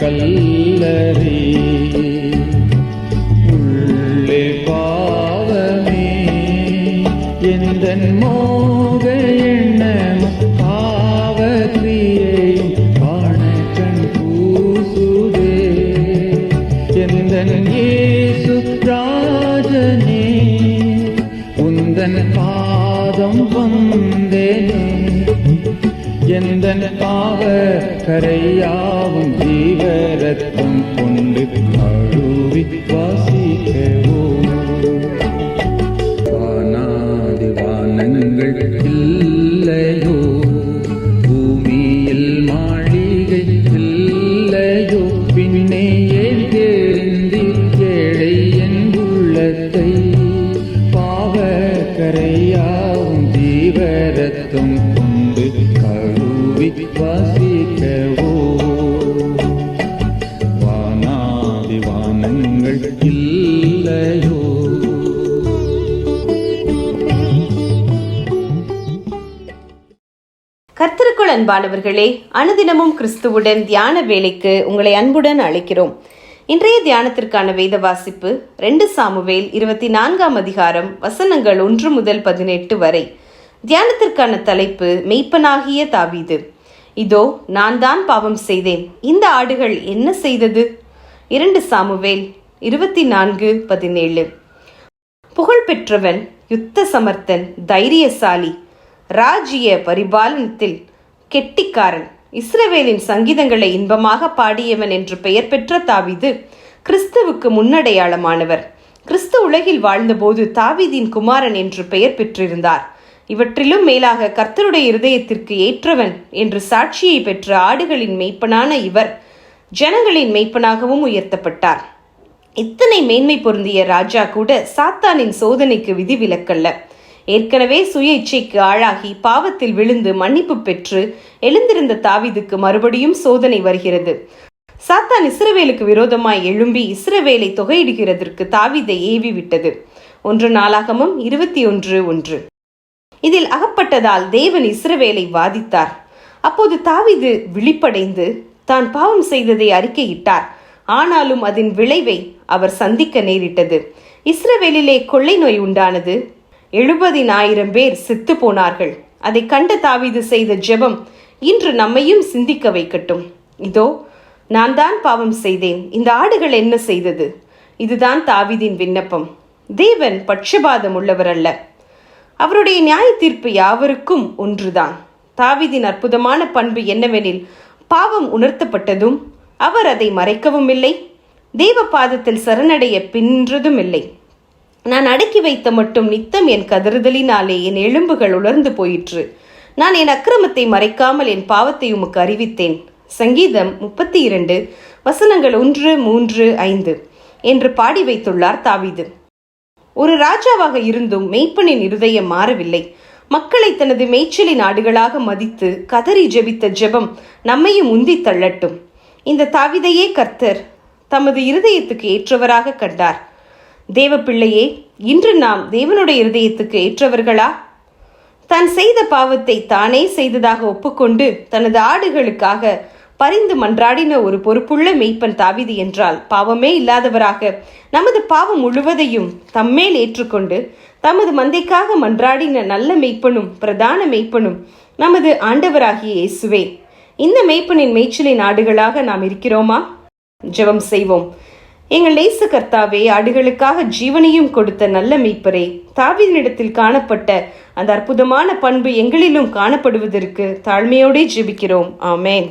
கல்லறி உள்ளே பாவமே எந்தன் மோக எண்ணமும் பாவக்கிரியையும் காண கண் பூசுதே எந்தன் இயேசு ராஜனே உந்தன் பாதம் வந்தேனே எந்தன் பாவ கரையாவும் ஜீவரத்தம் கொண்டு அழுவி வாசிக்கவோ வானாதி வானங்கள் இல்லையோ பூமியில் மாளிகை இல்லையோ பின்னே ஏன் தெரிந்து ஏழை என் உள்ளத்தை பாவ கரையாவும் ஜீவரத்தம் கொண்டு கழுவி வாசிக்கவோ வானாதி வானங்கள் இல்லையோ. கர்த்தருக்குள் அன்பானவர்களே, அனுதினமும் கிறிஸ்துவுடன் தியான வேலைக்கு உங்களை அன்புடன் அழைக்கிறோம். இன்றைய தியானத்திற்கான வேத வாசிப்பு 2 சாமுவேல் 24ஆம் அதிகாரம் வசனங்கள் 1 முதல் 18 வரை. தியானத்திற்கான தலைப்பு மெய்ப்பனாகிய தாவீது. இதோ நான் தான் பாவம் செய்தேன், இந்த ஆடுகள் என்ன செய்தது? 2 சாமுவேல் 24:17. புகழ்பெற்றவன், யுத்த சமர்த்தன், தைரியசாலி, ராஜ்ய பரிபாலனத்தில் கெட்டிக்காரன், இஸ்ரவேலின் சங்கீதங்களை இன்பமாக பாடியவன் என்று பெயர் பெற்ற தாவீது கிறிஸ்துவுக்கு முன்னடையாளமானவர். கிறிஸ்து உலகில் வாழ்ந்தபோது தாவீதின் குமாரன் என்று பெயர் பெற்றிருந்தார். இவற்றிலும் மேலாக கர்த்தருடைய இருதயத்திற்கு ஏற்றவன் என்று சாட்சியை பெற்ற ஆடுகளின் மெய்ப்பனான இவர் ஜனங்களின் மெய்ப்பனாகவும் உயர்த்தப்பட்டார். இத்தனை மேன்மை பொருந்திய ராஜா கூட சாத்தானின் சோதனைக்கு விதிவிலக்கல்ல. ஏற்கனவே சுய இச்சைக்கு ஆளாகி பாவத்தில் விழுந்து மன்னிப்பு பெற்று எழுந்திருந்த தாவீதுக்கு மறுபடியும் சோதனை வருகிறது. சாத்தான் இஸ்ரவேலுக்கு விரோதமாய் எழும்பி இஸ்ரவேலை தொகையிடுகிறதற்கு தாவீதை ஏவி விட்டது. 1 நாளாகமம் 21:1. இதில் அகப்பட்டதால் தேவன் இஸ்ரவேலை வாதித்தார். அப்போது தாவீது விழிப்படைந்து தான் பாவம் செய்ததை அறிக்கையிட்டார். ஆனாலும் அதன் விளைவை அவர் சந்திக்க நேரிட்டது. இஸ்ரவேலிலே கொள்ளை நோய் உண்டானது. 70,000 பேர் செத்து போனார்கள். அதை கண்ட தாவீது செய்த ஜெபம் இன்று நம்மையும் சிந்திக்க வைக்கட்டும். இதோ நான் தான் பாவம் செய்தேன், இந்த ஆடுகள் என்ன செய்தது? இதுதான் தாவீதின் விண்ணப்பம். தேவன் பட்சபாதம் உள்ளவர் அல்ல. அவருடைய நியாய தீர்ப்பு யாவருக்கும் ஒன்றுதான். தாவீதின் அற்புதமான பண்பு என்னவெனில், பாவம் உணர்த்தப்பட்டதும் அவர் அதை மறைக்கவும் இல்லை, தேவ பாதத்தில் சரணடைய பின்றதும் இல்லை. நான் அடக்கி வைத்த மட்டும் நித்தம் என் கதறுதலினாலே என் எலும்புகள் உலர்ந்து போயிற்று. நான் என் அக்கிரமத்தை மறைக்காமல் என் பாவத்தை உமக்கு அறிவித்தேன். சங்கீதம் 32 வசனங்கள் 1, 3, 5 என்று பாடி வைத்துள்ளார் தாவீது. ஒரு ராஜாவாக இருந்தும் மெய்ப்பனின் இருதயம் மாறவில்லை. மக்களை தனது மேய்ச்சலின் ஆடுகளாக மதித்து கதறி ஜெபித்த ஜெபம் நம்மையும் உந்தி தள்ளட்டும். இந்த தாவீதையே கர்த்தர் தமது இருதயத்துக்கு ஏற்றவராக கண்டார். தேவ பிள்ளையே, இன்று நாம் தேவனுடைய இருதயத்துக்கு ஏற்றவர்களா? தான் செய்த பாவத்தை தானே செய்ததாக ஒப்புக்கொண்டு தனது ஆடுகளுக்காக பரிந்து மன்றாடின ஒரு பொறுப்புள்ள மெய்ப்பன் தாவீது என்றால், பாவமே இல்லாதவராக நமது பாவம் முழுவதையும் தம்மேல் ஏற்றுக்கொண்டு தமது மந்தைக்காக மன்றாடின நல்ல மெய்ப்பனும் பிரதான மெய்ப்பனும் நமது ஆண்டவராகிய இயேசுவே. இந்த மெய்ப்பனின் மேய்ச்சலின் ஆடுகளாக நாம் இருக்கிறோமா? ஜெபம் செய்வோம். எங்கள் இயேசு கர்த்தாவே, ஆடுகளுக்காக ஜீவனையும் கொடுத்த நல்ல மெய்ப்பரே, தாவீதினிடத்தில் காணப்பட்ட அந்த அற்புதமான பண்பு எங்களிலும் காணப்படுவதற்கு தாழ்மையோடே ஜெபிக்கிறோம். ஆமென்.